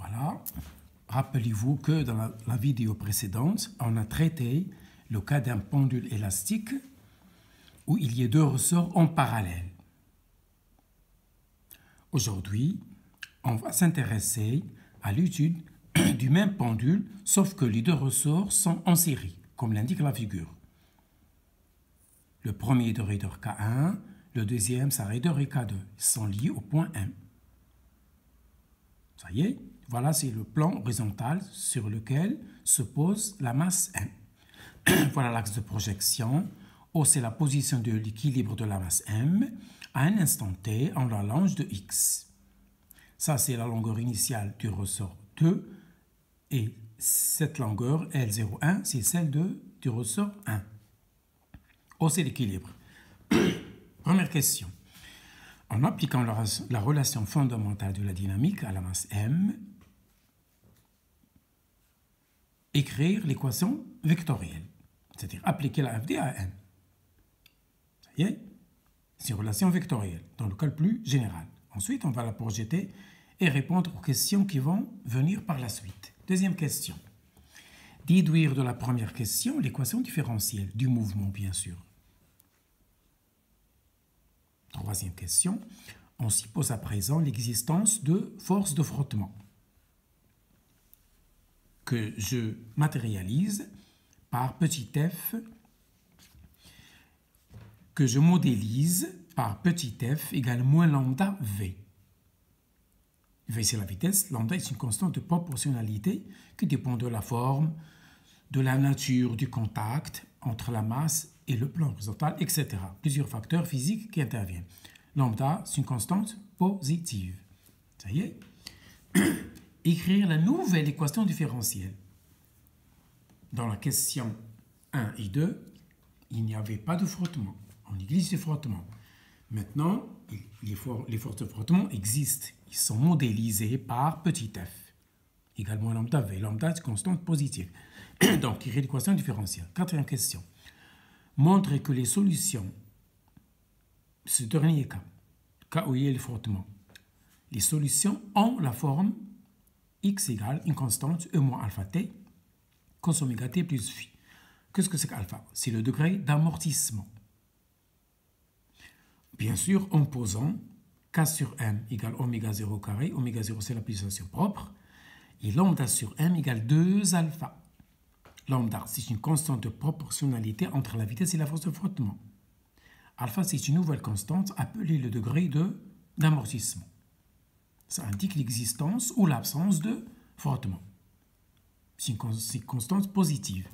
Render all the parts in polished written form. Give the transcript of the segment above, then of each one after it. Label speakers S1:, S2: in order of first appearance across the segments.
S1: Voilà. Rappelez-vous que dans la vidéo précédente, on a traité le cas d'un pendule élastique où il y a deux ressorts en parallèle. Aujourd'hui, on va s'intéresser à l'étude du même pendule, sauf que les deux ressorts sont en série, comme l'indique la figure. Le premier est de raideur K1, le deuxième, sa raideur est K2. Ils sont liés au point M. Ça y est, voilà, c'est le plan horizontal sur lequel se pose la masse M. Voilà l'axe de projection. O, c'est la position de l'équilibre de la masse M à un instant T en la longe de X. Ça, c'est la longueur initiale du ressort 2 et cette longueur L01, c'est celle du ressort 1. O, c'est l'équilibre. Première question. En appliquant la relation fondamentale de la dynamique à la masse M, écrire l'équation vectorielle, c'est-à-dire appliquer la FD à M. Ça y est, c'est une relation vectorielle dans le cas le plus général. Ensuite, on va la projeter et répondre aux questions qui vont venir par la suite. Deuxième question. Déduire de la première question l'équation différentielle du mouvement, bien sûr. Troisième question. On suppose à présent l'existence de forces de frottement que je matérialise par petit f, que je modélise par petit f égale moins lambda v. V, c'est la vitesse. Lambda est une constante de proportionnalité qui dépend de la forme, de la nature du contact entre la masse et le plan horizontal, etc. Plusieurs facteurs physiques qui interviennent. Lambda, c'est une constante positive. Ça y est. Écrire la nouvelle équation différentielle. Dans la question 1 et 2, il n'y avait pas de frottement. On néglige les frottements. Maintenant, les forces de frottement existent. Ils sont modélisés par petit f, également lambda v. Lambda est une constante positive. Donc, écrire l'équation différentielle. Quatrième question. Montrer que les solutions, ce dernier cas où il y a le frottement, les solutions ont la forme x égale une constante e moins alpha t, cos oméga t plus phi. Qu'est-ce que c'est qu'alpha? C'est le degré d'amortissement. Bien sûr, en posant k sur m égale oméga 0 carré, oméga 0 c'est la pulsation propre, et lambda sur m égale 2 alpha. Lambda, c'est une constante de proportionnalité entre la vitesse et la force de frottement. Alpha, c'est une nouvelle constante appelée le degré d'amortissement. Ça indique l'existence ou l'absence de frottement. C'est une constante positive.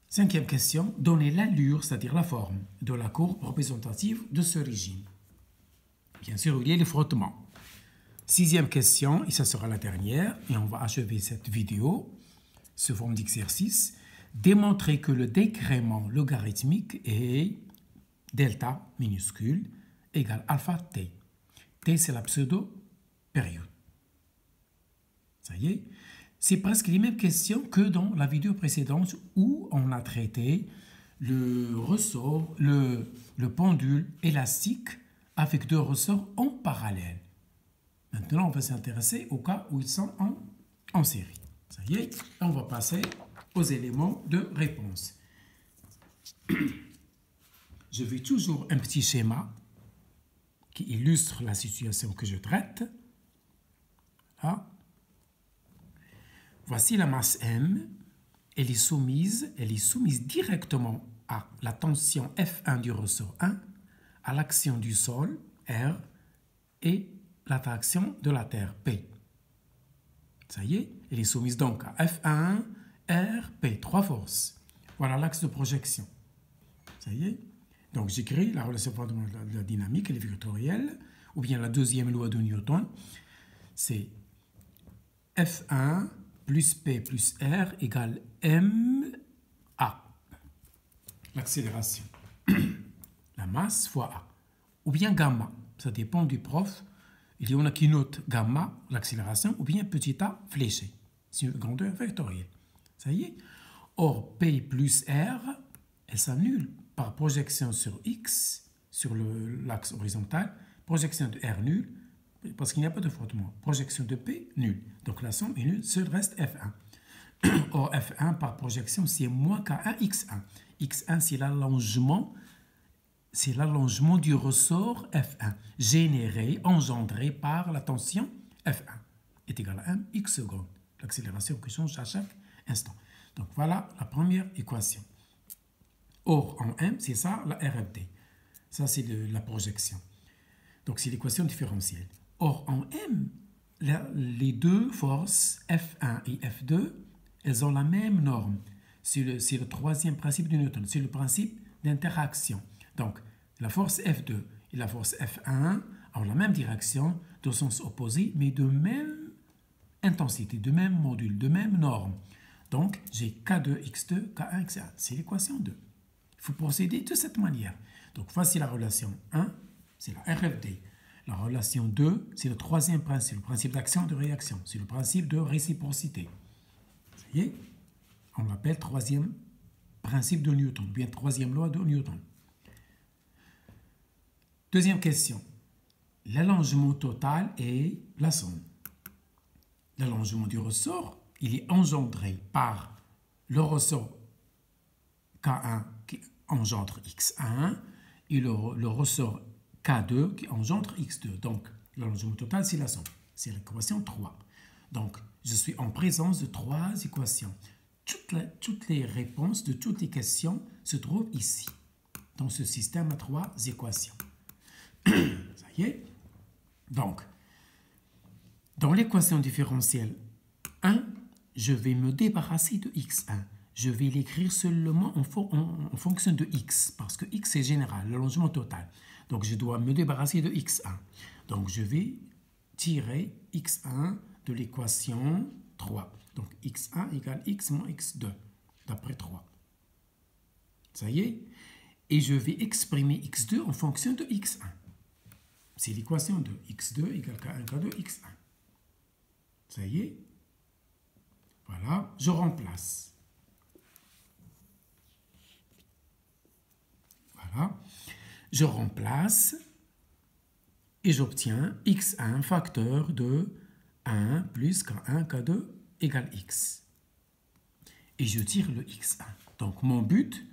S1: Cinquième question, donner l'allure, c'est-à-dire la forme, de la courbe représentative de ce régime. Bien sûr, il y a les frottements. Sixième question, et ça sera la dernière, et on va achever cette vidéo sous forme d'exercice. Démontrer que le décrément logarithmique est delta minuscule égale alpha t. T, c'est la pseudo-période. Ça y est. C'est presque les mêmes questions que dans la vidéo précédente où on a traité le ressort, le pendule élastique avec deux ressorts en parallèle. Maintenant, on va s'intéresser au cas où ils sont en série. Ça y est, on va passer aux éléments de réponse. Je vais toujours un petit schéma qui illustre la situation que je traite. Là. Voici la masse M. Elle est soumise directement à la tension F1 du ressort 1, à l'action du sol, R, et l'attraction de la Terre, P. Ça y est, elle est soumise donc à F1, R, P, trois forces. Voilà l'axe de projection. Ça y est. Donc j'écris la relation fondamentale de la dynamique, elle est vectorielle, ou bien la deuxième loi de Newton, c'est F1 plus P plus R égale MA. L'accélération. La masse fois A. Ou bien gamma. Ça dépend du prof. Il y en a qui notent gamma, l'accélération, ou bien petit a fléché. C'est une grandeur vectorielle. Ça y est. Or, P plus R, elle s'annule par projection sur X, sur l'axe horizontal, projection de R nul, parce qu'il n'y a pas de frottement. Projection de P, nul. Donc la somme est nulle, seul reste F1. Or, F1 par projection, c'est moins K1 X1. X1, c'est l'allongement du ressort F1, généré, engendré par la tension F1, est égal à 1 X secondes. L'accélération qui change à chaque instant. Donc voilà la première équation. Or, en M, c'est ça la RFD. Ça, c'est la projection. Donc, c'est l'équation différentielle. Or, en M, les deux forces, F1 et F2, elles ont la même norme. C'est le troisième principe de Newton. C'est le principe d'interaction. Donc, la force F2 et la force F1 ont la même direction, de sens opposé, mais de même intensité, de même module, de même norme. Donc, j'ai K2, X2, K1, X1. C'est l'équation 2. Il faut procéder de cette manière. Donc, voici la relation 1, c'est la RFD. La relation 2, c'est le troisième principe, le principe d'action de réaction. C'est le principe de réciprocité. Ça y est, on l'appelle troisième principe de Newton, ou bien troisième loi de Newton. Deuxième question. L'allongement total est la somme. L'allongement du ressort, il est engendré par le ressort K1 qui engendre X1 et le ressort K2 qui engendre X2. Donc, l'allongement total, c'est la somme. C'est l'équation 3. Donc, je suis en présence de trois équations. Toutes les réponses de toutes les questions se trouvent ici, dans ce système à trois équations. Ça y est. Donc, dans l'équation différentielle 1, je vais me débarrasser de X1. Je vais l'écrire seulement en fonction de X, parce que X est général, l'allongement total. Donc, je dois me débarrasser de X1. Donc, je vais tirer X1 de l'équation 3. Donc, X1 égale X moins X2, d'après 3. Ça y est. Et je vais exprimer X2 en fonction de X1. C'est l'équation 2. X2 égale K1, K2, X1. Ça y est. Voilà, je remplace. Voilà. Je remplace et j'obtiens X1 facteur de 1 plus K1, K2 égale X. Et je tire le X1. Donc, mon but,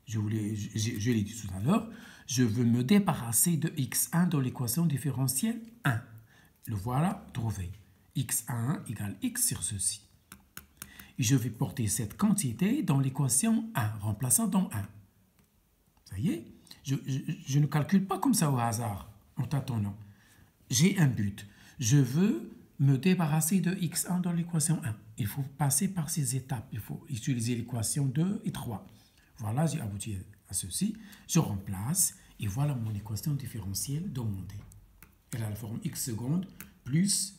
S1: je l'ai dit tout à l'heure, je veux me débarrasser de X1 dans l'équation différentielle 1. Le voilà trouvé. X1 égale X sur ceci. Et je vais porter cette quantité dans l'équation 1, remplaçant dans 1. Ça y est, je ne calcule pas comme ça au hasard, en tâtonnant. J'ai un but. Je veux me débarrasser de X1 dans l'équation 1. Il faut passer par ces étapes. Il faut utiliser l'équation 2 et 3. Voilà, j'ai abouti à ceci. Je remplace et voilà mon équation différentielle demandée. Elle a la forme x secondes plus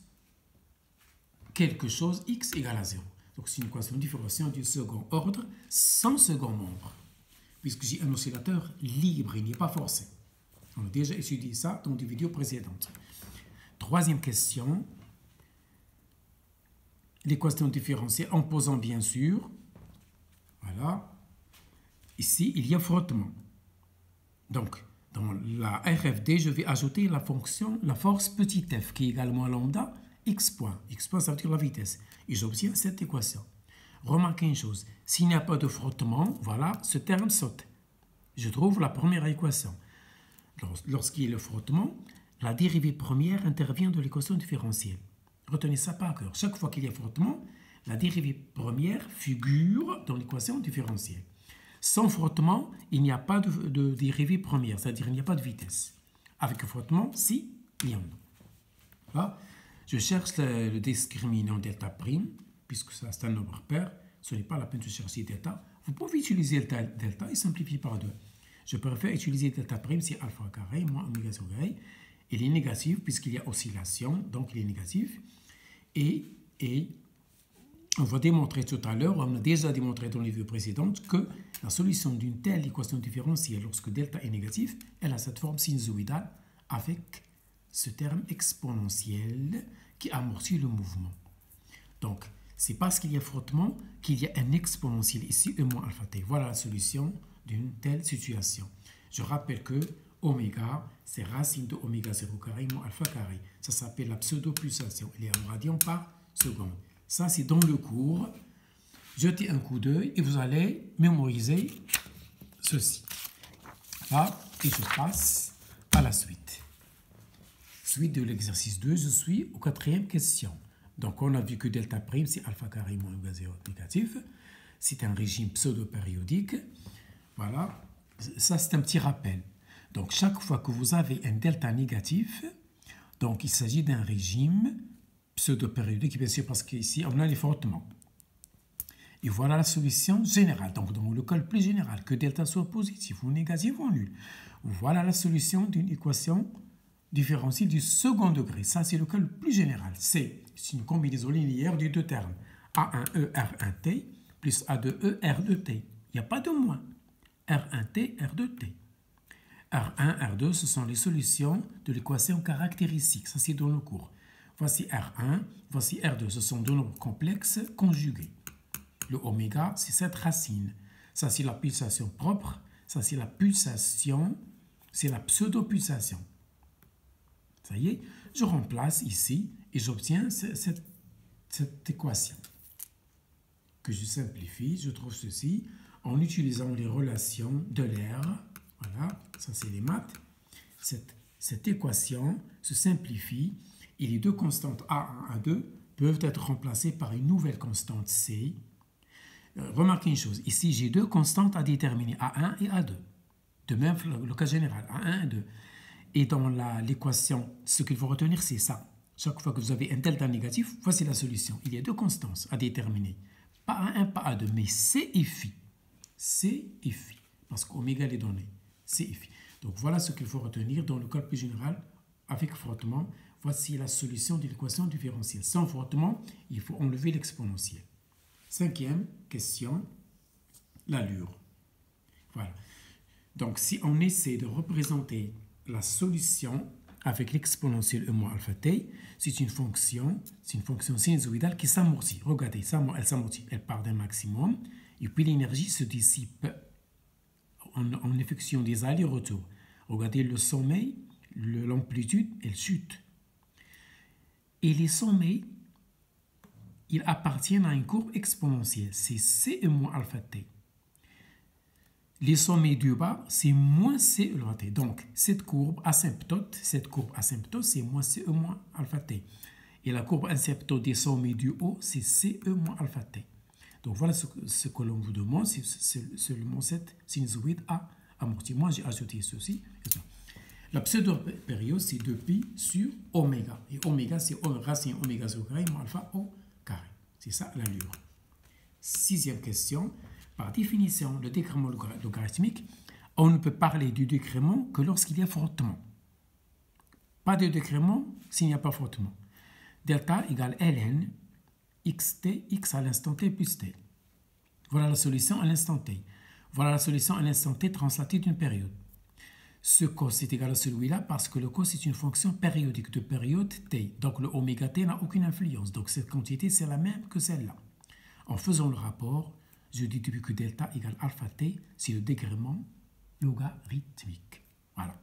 S1: quelque chose x égale à 0. Donc c'est une équation différentielle du second ordre sans second membre, puisque j'ai un oscillateur libre, il n'est pas forcé. On a déjà étudié ça dans des vidéos précédentes. Troisième question. L'équation différentielle en posant bien sûr. Voilà. Ici, il y a frottement. Donc, dans la RFD, je vais ajouter la fonction, la force petit f, qui est également lambda, x point. X point, ça veut dire la vitesse. Et j'obtiens cette équation. Remarquez une chose. S'il n'y a pas de frottement, voilà, ce terme saute. Je trouve la première équation. Lorsqu'il y a le frottement, la dérivée première intervient de l'équation différentielle. Retenez ça par cœur. Chaque fois qu'il y a frottement, la dérivée première figure dans l'équation différentielle. Sans frottement, il n'y a pas de dérivée première, c'est-à-dire il n'y a pas de vitesse. Avec le frottement, si, il y en a. Là, je cherche le discriminant delta prime, puisque ça c'est un nombre pair, ce n'est pas la peine de chercher delta. Vous pouvez utiliser delta et simplifier par 2. Je préfère utiliser delta prime, c'est alpha carré moins oméga carré. Il est négatif puisqu'il y a oscillation, donc il est négatif. Et on va démontrer tout à l'heure, on a déjà démontré dans les vidéos précédentes, que la solution d'une telle équation différentielle, lorsque delta est négatif, elle a cette forme sinusoïdale avec ce terme exponentiel qui amortit le mouvement. Donc, c'est parce qu'il y a frottement qu'il y a un exponentiel ici, E moins alpha t. Voilà la solution d'une telle situation. Je rappelle que oméga, c'est racine de oméga 0 carré moins alpha carré. Ça s'appelle la pseudo-pulsation. Elle est en radians par seconde. Ça, c'est dans le cours. Jetez un coup d'œil et vous allez mémoriser ceci. Là, et je passe à la suite. Suite de l'exercice 2, je suis aux 4e question. Donc, on a vu que delta prime, c'est alpha carré moins oméga 0 négatif. C'est un régime pseudo-périodique. Voilà. Ça, c'est un petit rappel. Donc, chaque fois que vous avez un delta négatif, donc il s'agit d'un régime pseudo-périodique, bien sûr, parce qu'ici, on a les frottements. Et voilà la solution générale. Donc, dans le cas le plus général, que delta soit positif ou négatif ou nul. Voilà la solution d'une équation différentielle du second degré. Ça, c'est le cas le plus général. C'est une combinaison linéaire des deux termes. A1E R1T plus A2E R2T. Il n'y a pas de moins. R1T, R2T. R1, R2, ce sont les solutions de l'équation caractéristique. Ça, c'est dans le cours. Voici R1, voici R2. Ce sont deux nombres complexes conjugués. Le oméga, c'est cette racine. Ça, c'est la pulsation propre. Ça, c'est la pulsation, c'est la pseudo-pulsation. Ça y est, je remplace ici et j'obtiens cette équation. Que je simplifie, je trouve ceci en utilisant les relations de l'air. Voilà, ça c'est les maths. Cette équation se simplifie et les deux constantes A1 et A2 peuvent être remplacées par une nouvelle constante C. Remarquez une chose, ici j'ai deux constantes à déterminer, A1 et A2. De même, le cas général, A1 et A2. Et dans l'équation, ce qu'il faut retenir, c'est ça. Chaque fois que vous avez un delta négatif, voici la solution. Il y a deux constantes à déterminer. Pas A1, pas A2, mais C et phi. C et phi. Parce qu'oméga est donné. C et phi. Donc voilà ce qu'il faut retenir dans le cas plus général avec frottement. Voici la solution de l'équation différentielle. Sans frottement, il faut enlever l'exponentielle. 5e question, l'allure. Voilà. Donc si on essaie de représenter la solution avec l'exponentielle e moins alpha t, c'est une fonction sinusoïdale qui s'amortit. Regardez, elle s'amortit, elle part d'un maximum, et puis l'énergie se dissipe en effectuant des allers-retours. Regardez le sommet, l'amplitude, elle chute. Et les sommets, ils appartiennent à une courbe exponentielle, c'est c e moins alpha t. Les sommets du bas, c'est moins c e t. Donc, cette courbe asymptote, c'est moins c e moins alpha t. Et la courbe asymptote des sommets du haut, c'est c e moins alpha t. Donc, voilà ce que l'on vous demande, c'est seulement cette sinusoïde à amortir. Moi, j'ai ajouté ceci. La pseudo-période, c'est 2pi sur oméga. Et oméga, c'est racine oméga 0 carré moins alpha au carré. C'est ça l'allure. 6e question. Par définition, le décrément logarithmique, on ne peut parler du décrément que lorsqu'il y a frottement. Pas de décrément s'il n'y a pas frottement. Delta égale ln xt, x à l'instant t plus t. Voilà la solution à l'instant t. Voilà la solution à l'instant t translatée d'une période. Ce cos est égal à celui-là parce que le cos est une fonction périodique de période t. Donc le oméga t n'a aucune influence. Donc cette quantité, c'est la même que celle-là. En faisant le rapport, je dis depuis que delta égale alpha t, c'est le décrément logarithmique. Voilà.